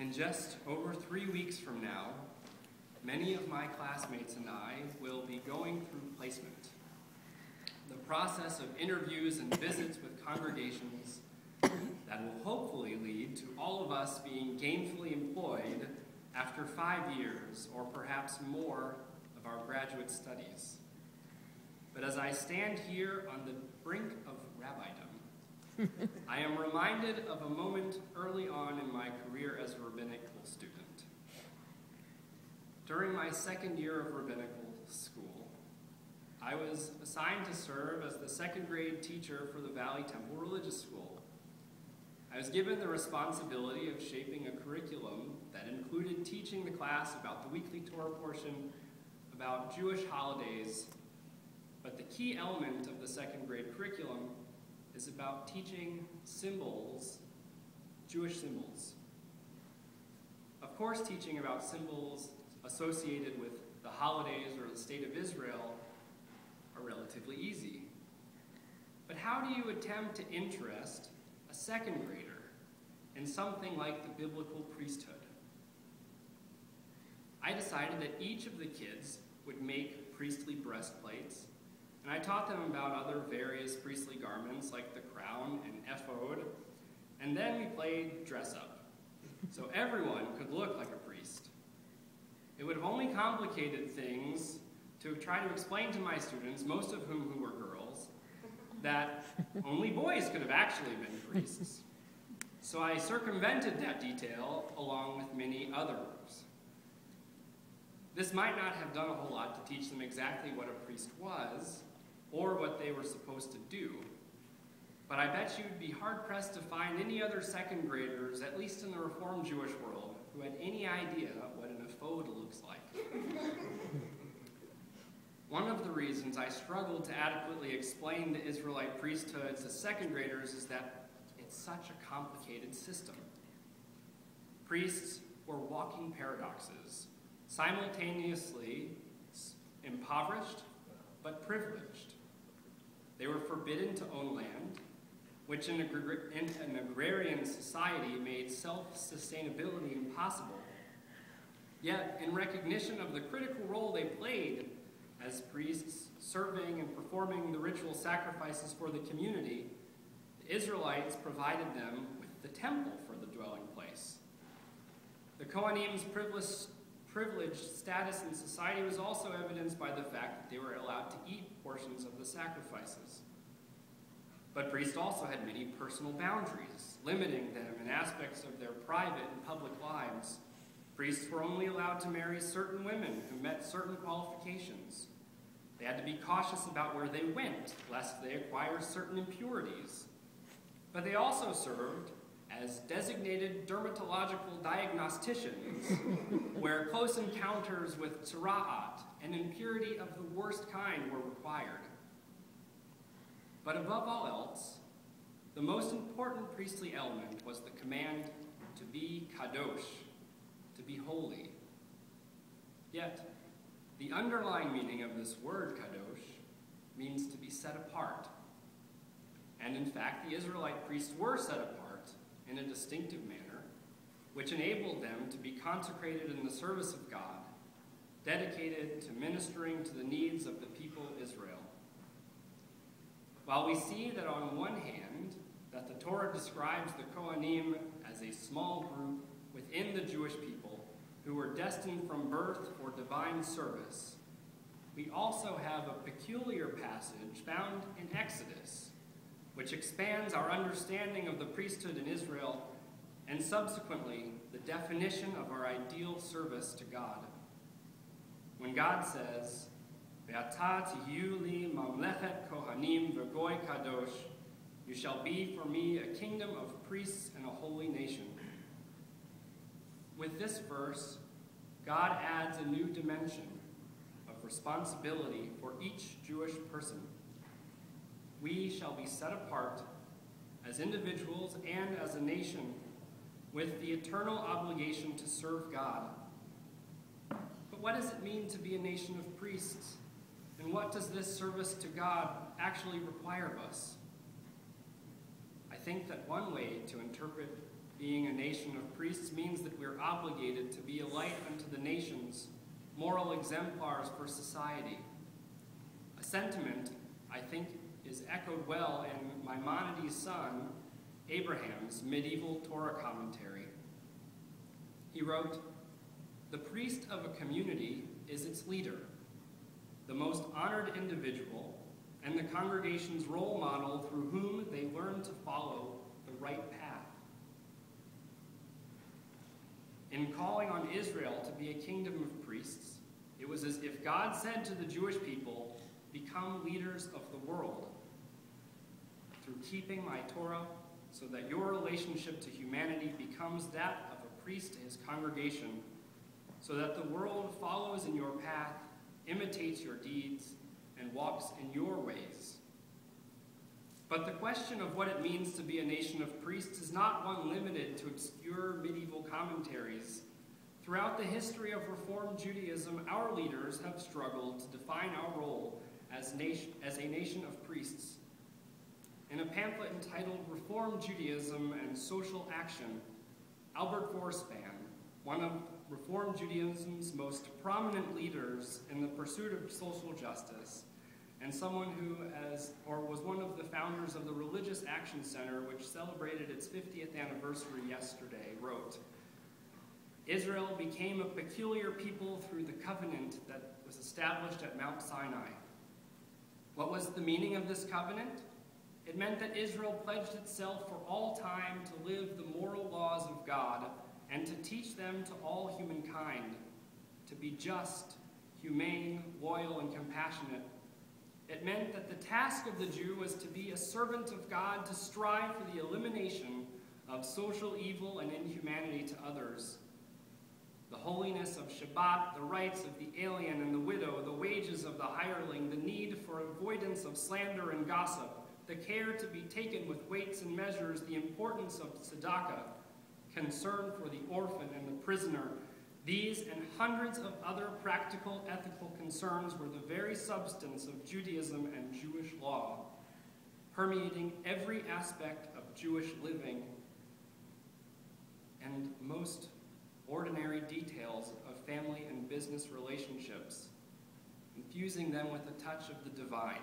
In just over 3 weeks from now, many of my classmates and I will be going through placement, the process of interviews and visits with congregations that will hopefully lead to all of us being gainfully employed after 5 years or perhaps more of our graduate studies. But as I stand here on the brink of rabbidom, I am reminded of a moment early on in my career as a rabbinical student. During my second year of rabbinical school, I was assigned to serve as the second grade teacher for the Valley Temple Religious School. I was given the responsibility of shaping a curriculum that included teaching the class about the weekly Torah portion, about Jewish holidays, but the key element of the second grade curriculum is about teaching symbols, Jewish symbols. Of course, teaching about symbols associated with the holidays or the state of Israel are relatively easy. But how do you attempt to interest a second grader in something like the biblical priesthood? I decided that each of the kids would make priestly breastplates, and I taught them about other various priestly garments like the crown and ephod, and then we played dress up, so everyone could look like a priest. It would have only complicated things to try to explain to my students, most of whom who were girls, that only boys could have actually been priests. So I circumvented that detail along with many other rules. This might not have done a whole lot to teach them exactly what a priest was or what they were supposed to do, but I bet you'd be hard-pressed to find any other second graders, at least in the Reformed Jewish world, who had any idea what an ephod looks like. One of the reasons I struggled to adequately explain the Israelite priesthood to second graders is that it's such a complicated system. Priests were walking paradoxes, simultaneously impoverished but privileged. They were forbidden to own land, which in an agrarian society made self-sustainability impossible. Yet, in recognition of the critical role they played as priests, serving and performing the ritual sacrifices for the community, the Israelites provided them with the temple for the dwelling place. The Kohanim's privileged status in society was also evidenced by the fact that they were allowed to eat portions of the sacrifices. But priests also had many personal boundaries, limiting them in aspects of their private and public lives. Priests were only allowed to marry certain women who met certain qualifications. They had to be cautious about where they went, lest they acquire certain impurities. But they also served as designated dermatological diagnosticians, where close encounters with tzara'at and impurity of the worst kind were required. But above all else, the most important priestly element was the command to be kadosh, to be holy. Yet, the underlying meaning of this word kadosh means to be set apart. And in fact, the Israelite priests were set apart in a distinctive manner, which enabled them to be consecrated in the service of God, dedicated to ministering to the needs of the people of Israel. While we see that on one hand, that the Torah describes the Kohanim as a small group within the Jewish people who were destined from birth for divine service, we also have a peculiar passage found in Exodus, which expands our understanding of the priesthood in Israel and subsequently the definition of our ideal service to God. When God says, "Ve'ata tihiyu li mamlechet kohanim v'goy kadosh," you shall be for me a kingdom of priests and a holy nation. With this verse, God adds a new dimension of responsibility for each Jewish person. We shall be set apart as individuals and as a nation with the eternal obligation to serve God. But what does it mean to be a nation of priests? And what does this service to God actually require of us? I think that one way to interpret being a nation of priests means that we're obligated to be a light unto the nations, moral exemplars for society. A sentiment, I think, is echoed well in Maimonides' son, Abraham's medieval Torah commentary. He wrote, "The priest of a community is its leader, the most honored individual, and the congregation's role model through whom they learn to follow the right path." In calling on Israel to be a kingdom of priests, it was as if God said to the Jewish people, "Become leaders of the world through keeping my Torah, so that your relationship to humanity becomes that of a priest to his congregation, so that the world follows in your path, imitates your deeds, and walks in your ways." But the question of what it means to be a nation of priests is not one limited to obscure medieval commentaries. Throughout the history of Reform Judaism, our leaders have struggled to define our role as a nation of priests. In a pamphlet entitled Reform Judaism and Social Action, Albert Forspan, one of Reform Judaism's most prominent leaders in the pursuit of social justice, and someone who was one of the founders of the Religious Action Center, which celebrated its 50th anniversary yesterday, wrote, "Israel became a peculiar people through the covenant that was established at Mount Sinai. What was the meaning of this covenant? It meant that Israel pledged itself for all time to live the moral laws of God and to teach them to all humankind, to be just, humane, loyal, and compassionate. It meant that the task of the Jew was to be a servant of God, to strive for the elimination of social evil and inhumanity to others. The holiness of Shabbat, the rights of the alien and the widow, the wages of the hireling, the need for avoidance of slander and gossip, the care to be taken with weights and measures, the importance of tzedakah, concern for the orphan and the prisoner, these and hundreds of other practical ethical concerns were the very substance of Judaism and Jewish law, permeating every aspect of Jewish living and most ordinary details of family and business relationships, infusing them with a touch of the divine.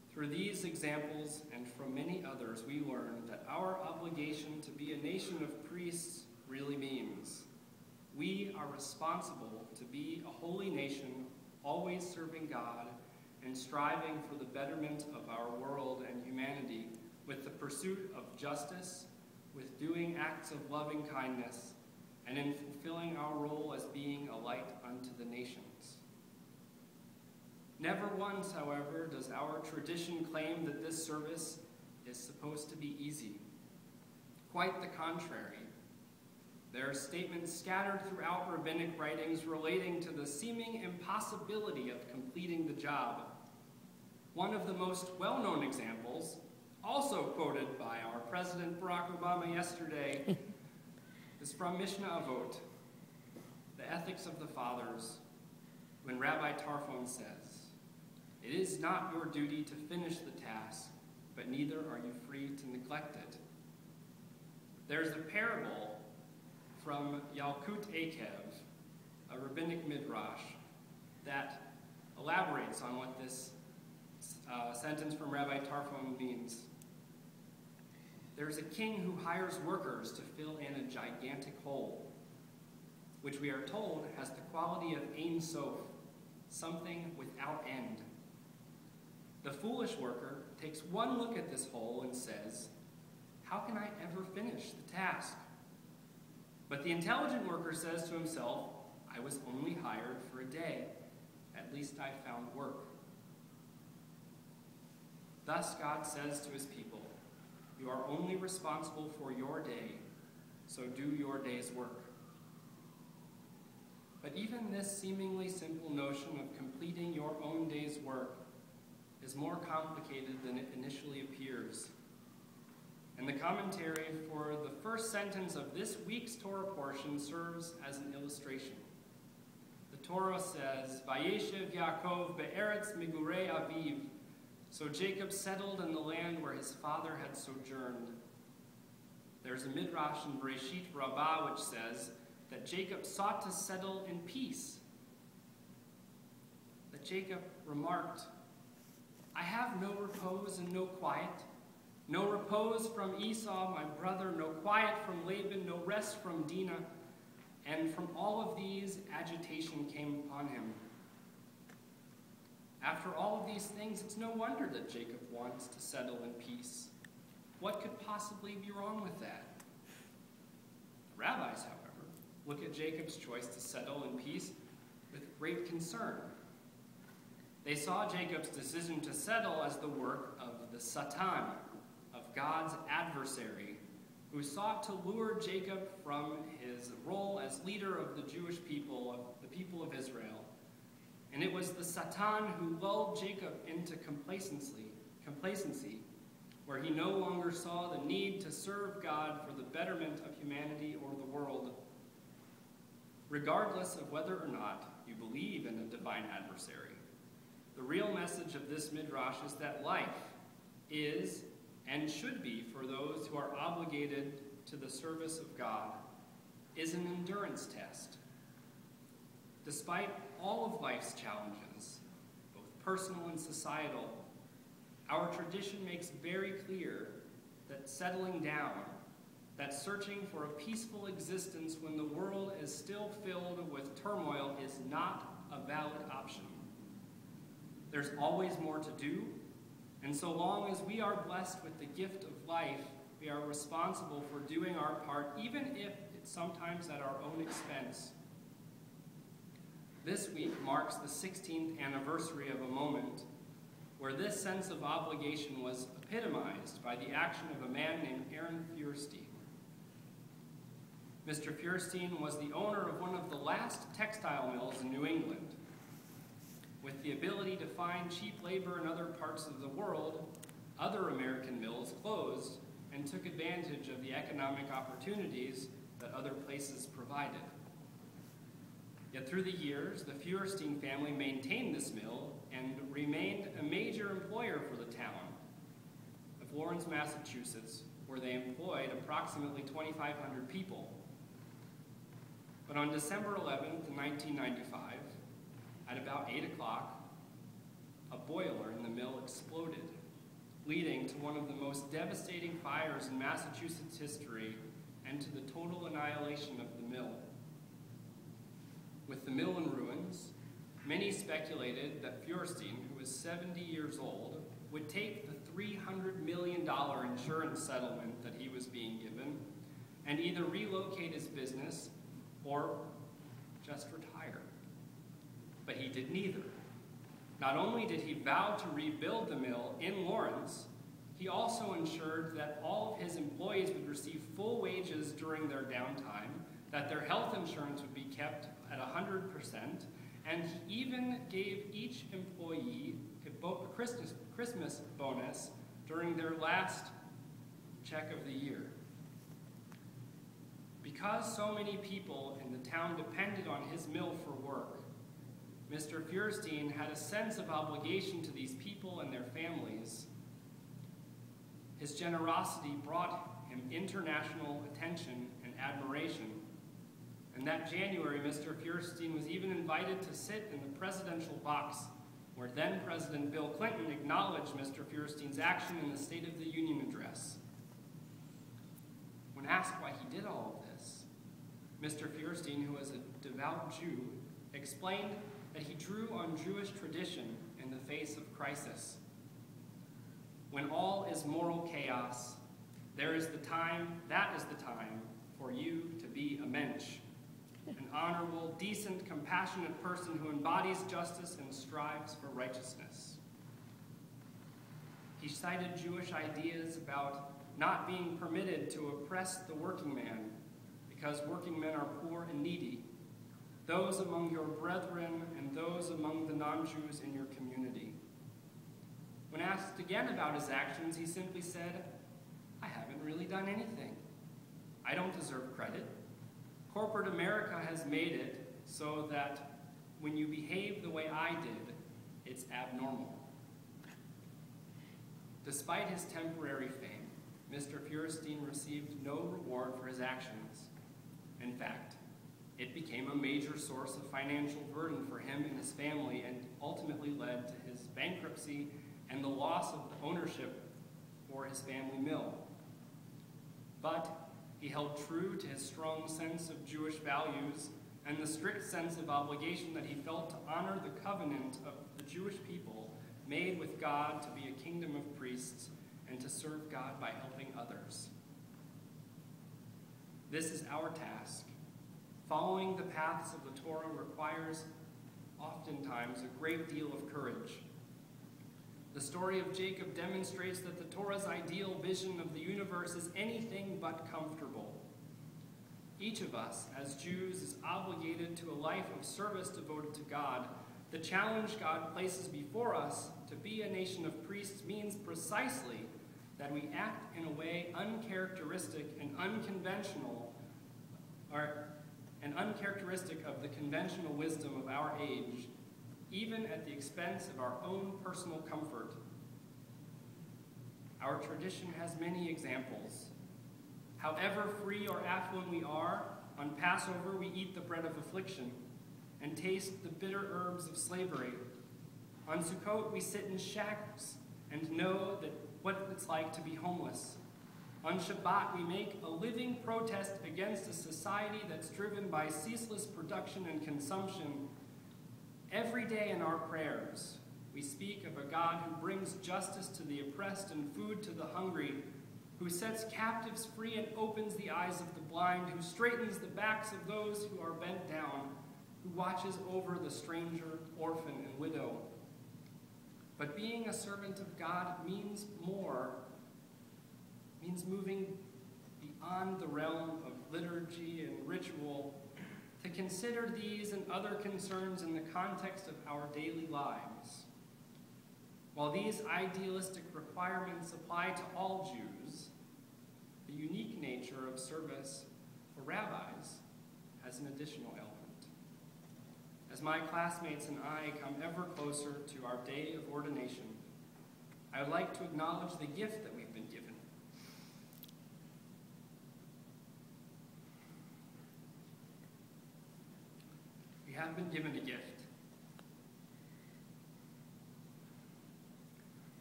Through these examples and from many others, we learn that our obligation to be a nation of priests really means we are responsible to be a holy nation, always serving God and striving for the betterment of our world and humanity with the pursuit of justice, with doing acts of loving kindness, and in fulfilling our role as being a light unto the nations. Never once, however, does our tradition claim that this service is supposed to be easy. Quite the contrary. There are statements scattered throughout rabbinic writings relating to the seeming impossibility of completing the job. One of the most well-known examples, also quoted by our President Barack Obama yesterday, is from Mishnah Avot, the Ethics of the Fathers, when Rabbi Tarfon says, "It is not your duty to finish the task, but neither are you free to neglect it." There's a parable from Yalkut Akev, a rabbinic midrash, that elaborates on what this sentence from Rabbi Tarfon means. There's a king who hires workers to fill in a gigantic hole, which we are told has the quality of Ein Sof, something without end. The foolish worker takes one look at this hole and says, "How can I ever finish the task?" But the intelligent worker says to himself, "I was only hired for a day. At least I found work." Thus God says to his people, "You are only responsible for your day, so do your day's work." But even this seemingly simple notion of completing your own day's work is more complicated than it initially appears. And the commentary for the first sentence of this week's Torah portion serves as an illustration. The Torah says, "Vayeshev Yaakov be'eretz migurei aviv." So Jacob settled in the land where his father had sojourned. There's a midrash in Bereshit Rabbah which says that Jacob sought to settle in peace. That Jacob remarked, I have no repose and no quiet, no repose from Esau, my brother, no quiet from Laban, no rest from Dinah. And from all of these, agitation came upon him. After all of these things, it's no wonder that Jacob wants to settle in peace. What could possibly be wrong with that? The rabbis, however, look at Jacob's choice to settle in peace with great concern. They saw Jacob's decision to settle as the work of the Satan, of God's adversary, who sought to lure Jacob from his role as leader of the Jewish people, the people of Israel. And it was the Satan who lulled Jacob into complacency, where he no longer saw the need to serve God for the betterment of humanity or the world. Regardless of whether or not you believe in a divine adversary, the real message of this midrash is that life is and should be, for those who are obligated to the service of God, is an endurance test. Despite all of life's challenges, both personal and societal, our tradition makes very clear that settling down, that searching for a peaceful existence when the world is still filled with turmoil is not a valid option. There's always more to do, and so long as we are blessed with the gift of life, we are responsible for doing our part, even if it's sometimes at our own expense. This week marks the 16th anniversary of a moment where this sense of obligation was epitomized by the action of a man named Aaron Feuerstein. Mr. Feuerstein was the owner of one of the last textile mills in New England. With the ability to find cheap labor in other parts of the world, other American mills closed and took advantage of the economic opportunities that other places provided. Yet through the years, the Feuerstein family maintained this mill and remained a major employer for the town of Lawrence, Massachusetts, where they employed approximately 2,500 people. But on December 11th, 1995, at about 8 o'clock, a boiler in the mill exploded, leading to one of the most devastating fires in Massachusetts history and to the total annihilation of the mill. With the mill in ruins, many speculated that Feuerstein, who was 70 years old, would take the $300 million insurance settlement that he was being given and either relocate his business or just retire. But he did neither. Not only did he vow to rebuild the mill in Lawrence, he also ensured that all of his employees would receive full wages during their downtime, that their health insurance would be kept at 100%, and he even gave each employee a Christmas bonus during their last check of the year. Because so many people in the town depended on his mill for work, Mr. Feuerstein had a sense of obligation to these people and their families. His generosity brought him international attention and admiration. And that January, Mr. Feuerstein was even invited to sit in the presidential box, where then-President Bill Clinton acknowledged Mr. Feuerstein's action in the State of the Union address. When asked why he did all of this, Mr. Feuerstein, who was a devout Jew, explained that he drew on Jewish tradition in the face of crisis. When all is moral chaos, that is the time for you to be a mensch, an honorable, decent, compassionate person who embodies justice and strives for righteousness. He cited Jewish ideas about not being permitted to oppress the working man because working men are poor and needy, those among your brethren and those among the non-Jews in your community. When asked again about his actions, he simply said, I haven't really done anything. I don't deserve credit. Corporate America has made it so that when you behave the way I did, it's abnormal. Despite his temporary fame, Mr. Feuerstein received no reward for his actions. In fact, it became a major source of financial burden for him and his family and ultimately led to his bankruptcy and the loss of the ownership for his family mill. But he held true to his strong sense of Jewish values and the strict sense of obligation that he felt to honor the covenant of the Jewish people made with God to be a kingdom of priests and to serve God by helping others. This is our task. Following the paths of the Torah requires oftentimes a great deal of courage. The story of Jacob demonstrates that the Torah's ideal vision of the universe is anything but comfortable. Each of us, as Jews, is obligated to a life of service devoted to God. The challenge God places before us to be a nation of priests means precisely that we act in a way uncharacteristic and unconventional, and uncharacteristic of the conventional wisdom of our age, even at the expense of our own personal comfort. Our tradition has many examples. However free or affluent we are, on Passover we eat the bread of affliction and taste the bitter herbs of slavery. On Sukkot we sit in shacks and know that what it's like to be homeless. On Shabbat we make a living protest against a society that's driven by ceaseless production and consumption. Every day in our prayers, we speak of a God who brings justice to the oppressed and food to the hungry, who sets captives free and opens the eyes of the blind, who straightens the backs of those who are bent down, who watches over the stranger, orphan, and widow. But being a servant of God means more, means moving beyond the realm of liturgy and ritual to consider these and other concerns in the context of our daily lives. While these idealistic requirements apply to all Jews, the unique nature of service for rabbis has an additional element. As my classmates and I come ever closer to our day of ordination, I would like to acknowledge the gift that we've been given. We have been given a gift,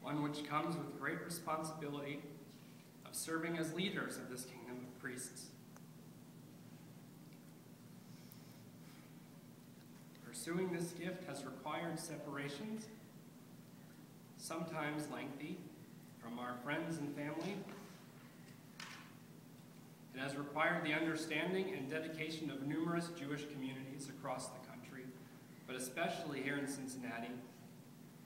one which comes with great responsibility of serving as leaders of this kingdom of priests. Pursuing this gift has required separations, sometimes lengthy, from our friends and family. It has required the understanding and dedication of numerous Jewish communities across the country, but especially here in Cincinnati,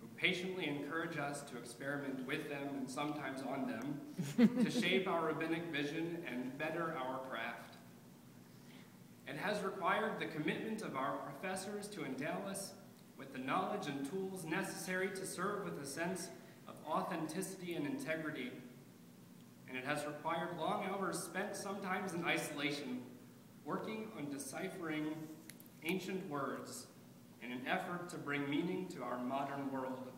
who patiently encourage us to experiment with them and sometimes on them, to shape our rabbinic vision and better our craft. It has required the commitment of our professors to endow us with the knowledge and tools necessary to serve with a sense of authenticity and integrity. And it has required long hours spent sometimes in isolation, working on deciphering ancient words in an effort to bring meaning to our modern world.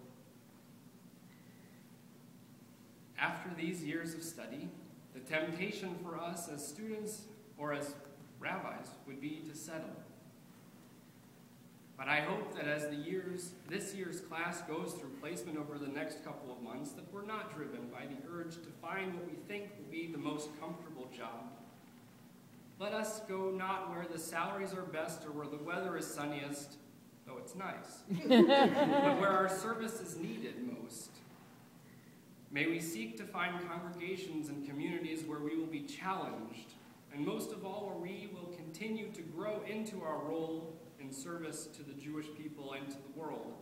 After these years of study, the temptation for us as students or as rabbis would be to settle. But I hope that as this year's class goes through placement over the next couple of months, that we're not driven by the urge to find what we think will be the most comfortable job. Let us go not where the salaries are best or where the weather is sunniest, though it's nice, but where our service is needed most. May we seek to find congregations and communities where we will be challenged, and most of all, where we will continue to grow into our role in service to the Jewish people and to the world.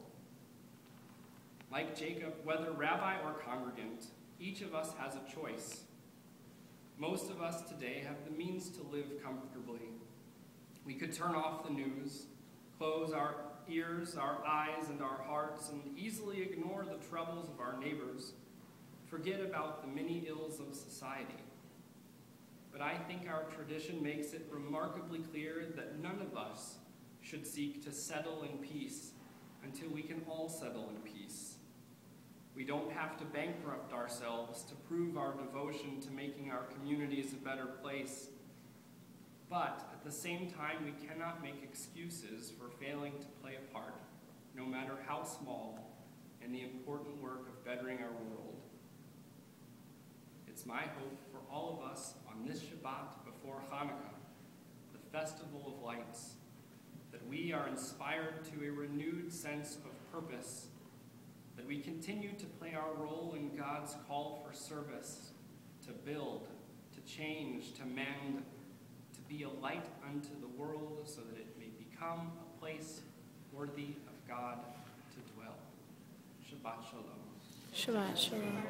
Like Jacob, whether rabbi or congregant, each of us has a choice. Most of us today have the means to live comfortably. We could turn off the news, close our ears, our eyes, and our hearts, and easily ignore the troubles of our neighbors, forget about the many ills of society. But I think our tradition makes it remarkably clear that none of us should seek to settle in peace until we can all settle in peace. We don't have to bankrupt ourselves to prove our devotion to making our communities a better place. But at the same time, we cannot make excuses for failing to play a part, no matter how small, in the important work of bettering our world. It's my hope for all of us on this Shabbat before Hanukkah, the festival of lights, that we are inspired to a renewed sense of purpose, that we continue to play our role in God's call for service, to build, to change, to mend, to be a light unto the world so that it may become a place worthy of God to dwell. Shabbat Shalom. Shabbat Shalom.